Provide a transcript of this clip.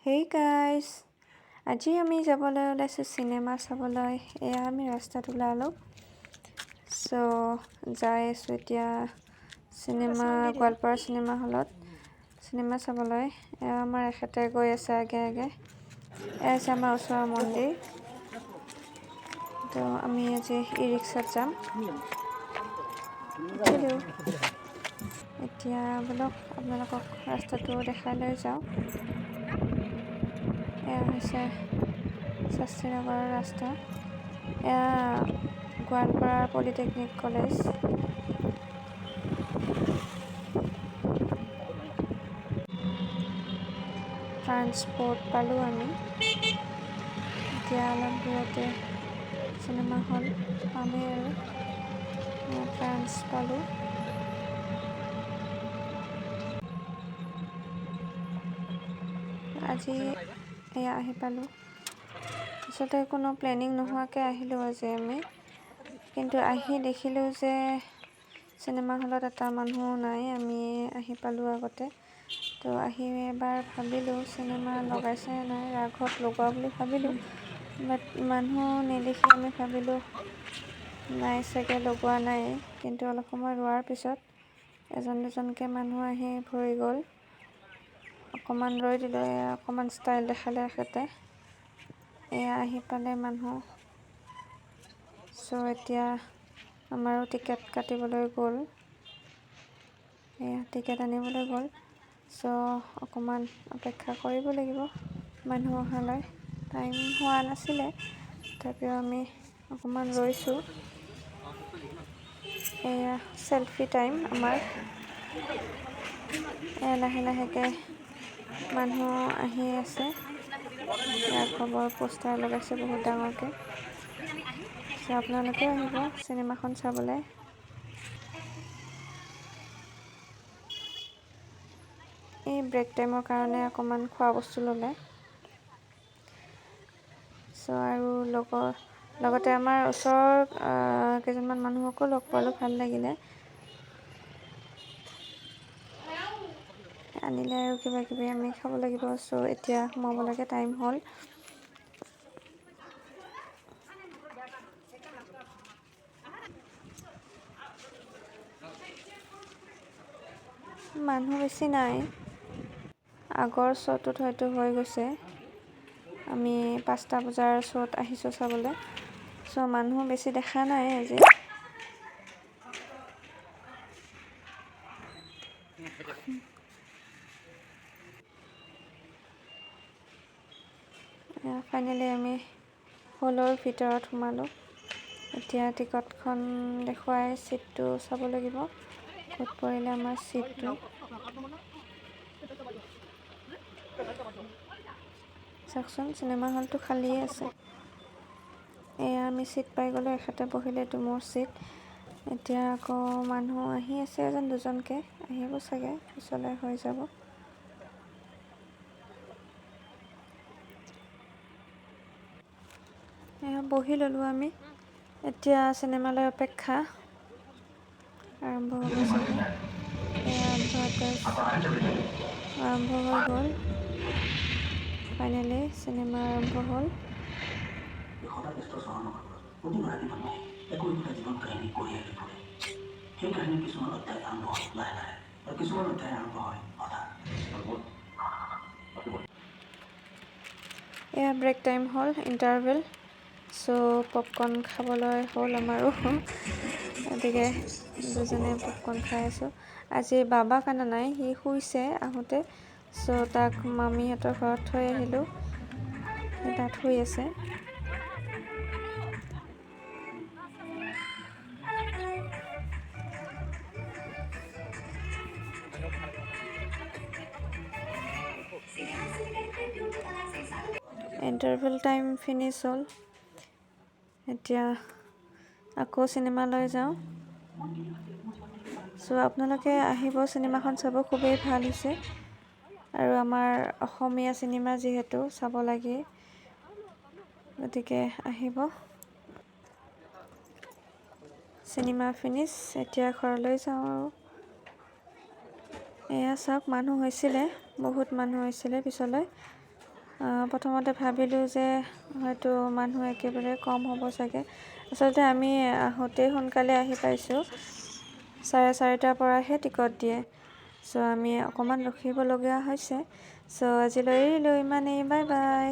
Hey guys, আজি আমি যাবলৈ ওলাইছোঁ চিনেমা চাবলৈ। এয়া আমি ৰাস্তাত ওলালোঁ। যাই আছোঁ এতিয়া চিনেমা গোৱালপাৰা চিনেমা হলত চিনেমা চাবলৈ। এয়া আমাৰ এখেতে গৈ আছে আগে। এয়া আছে আমাৰ ওচৰৰ মন্দিৰ। তো আমি আজি ই ৰিক্সাত যাম। এতিয়া বলক আপোনালোকক ৰাস্তাটো দেখাই লৈ যাওঁ। এয়া হৈছে শাস্ত্ৰীনগৰৰ ৰাস্তা। এয়া গোৱালপাৰা পলিটেকনিক কলেজ। ট্ৰান্সপৰ্ট পালোঁ আমি। এতিয়া অলপ দূৰতে চিনেমা হল পামেই আৰু ট্ৰান্স পালোঁ। আজি এয়া আহি পালোঁ। আচলতে কোনো প্লেনিং নোহোৱাকৈ আহিলোঁ আজি আমি, কিন্তু আহি দেখিলোঁ যে চিনেমা হলত এটা মানুহো নাই। আমি আহি পালোঁ আগতে। তো আহি এবাৰ ভাবিলোঁ চিনেমা লগাইছে নাই, ৰাঘৱ লগোৱা বুলি ভাবিলোঁ। বাট মানুহ নেদেখি আমি ভাবিলোঁ নাই চাগে, লগোৱা নাই। কিন্তু অলপ সময় ৰোৱাৰ পিছত এজন দুজনকৈ মানুহ আহি ভৰি গ'ল। অকণমান ৰৈ দিলোঁ, অকণমান ষ্টাইল দেখালে এখেতে। এয়া আহি পালে মানুহ। এতিয়া আমাৰো টিকেট কাটিবলৈ গ'ল। এয়া টিকেট আনিবলৈ গ'ল। অকণমান অপেক্ষা কৰিব লাগিব মানুহ অহালৈ। টাইম হোৱা নাছিলে, তথাপিও আমি অকণমান ৰৈছোঁ। এয়া চেলফি টাইম আমাৰ। এয়া লাহেকৈ মানুহ আহি আছে। ৰাঘৱৰ পোষ্টাৰ লগাইছে বহুত ডাঙৰকৈ। আপোনালোকেও আহিব চিনেমাখন চাবলৈ। এই ব্ৰেক টাইমৰ কাৰণে অকণমান খোৱা বস্তু ল'লে। আৰু লগতে আমাৰ ওচৰৰ কেইজনমান মানুহকো লগ পালোঁ, ভাল লাগিলে। আনিলে আৰু কিবাকিবি আমি খাব লাগিব। এতিয়া সোমাব লাগে, টাইম হ'ল। মানুহ বেছি নাই। আগৰ শ্ব'টোত হয়তো হৈ গৈছে। আমি 5টা বজাৰ শ্ব'ত আহিছোঁ চাবলৈ। মানুহ বেছি দেখা নাই আজি। ফাইনেলি আমি হলৰ ভিতৰত সোমালোঁ। এতিয়া টিকটখন দেখুৱাই ছিটটো চাব লাগিব, ক'ত পৰিলে আমাৰ ছিটটো। চাওকচোন, চিনেমা হলটো খালীয়ে আছে। এয়া আমি ছিট পাই গ'লোঁ, এখেতে বহিলে। এইটো মোৰ ছিট। এতিয়া আকৌ মানুহ আহি আছে এজন দুজনকৈ, আহিব চাগে, পিছলৈ হৈ যাব। এয়া বহি ল'লোঁ আমি। এতিয়া চিনেমালৈ অপেক্ষা। আৰম্ভ হ'ব চাগে। এয়া আৰম্ভ হৈ গ'ল। ফাইনেলি চিনেমা আৰম্ভ হ'ল। প্ৰতিগৰাকী মানুহে একো জীৱন কাহিনী কঢ়িয়াই ফুৰে। সেই কাহিনী কিছুমান অধ্যায় আৰম্ভ হয় লাহে আৰু কিছুমান অধ্যায় আৰম্ভ হয় হঠাৎ। এয়া ব্ৰেক টাইম হ'ল, ইণ্টাৰভেল। পপকৰ্ণ খাবলৈ হ'ল আমাৰো। গতিকে দুজনে পপকৰ্ণ খাই আছোঁ। আজি বাবাক অনা নাই, সি শুইছে আহোঁতে। তাক মামীহঁতৰ ঘৰত থৈ আহিলোঁ, সি তাত শুই আছে। ইণ্টাৰভেল টাইম ফিনিছ হ'ল। এতিয়া আকৌ চিনেমালৈ যাওঁ। আপোনালোকে আহিব, চিনেমাখন চাব, খুবেই ভাল হৈছে। আৰু আমাৰ অসমীয়া চিনেমা যিহেতু চাব লাগে, গতিকে আহিব। Cinema finish. এতিয়া ঘৰলৈ যাওঁ আৰু। এয়া চাওক, মানুহ হৈছিলে, বহুত মানুহ হৈছিলে পিছলৈ। প্ৰথমতে ভাবিলোঁ যে হয়তো মানুহ একেবাৰে কম হ'ব চাগে। আচলতে আমি আহোঁতেই সোনকালে আহি পাইছোঁ, 4:30টাৰ পৰাহে টিকট দিয়ে। চ' আমি অকণমান ৰখিবলগীয়া হৈছে। চ' আজিলৈ এৰিলোঁ, ইমানেই, বাই বাই।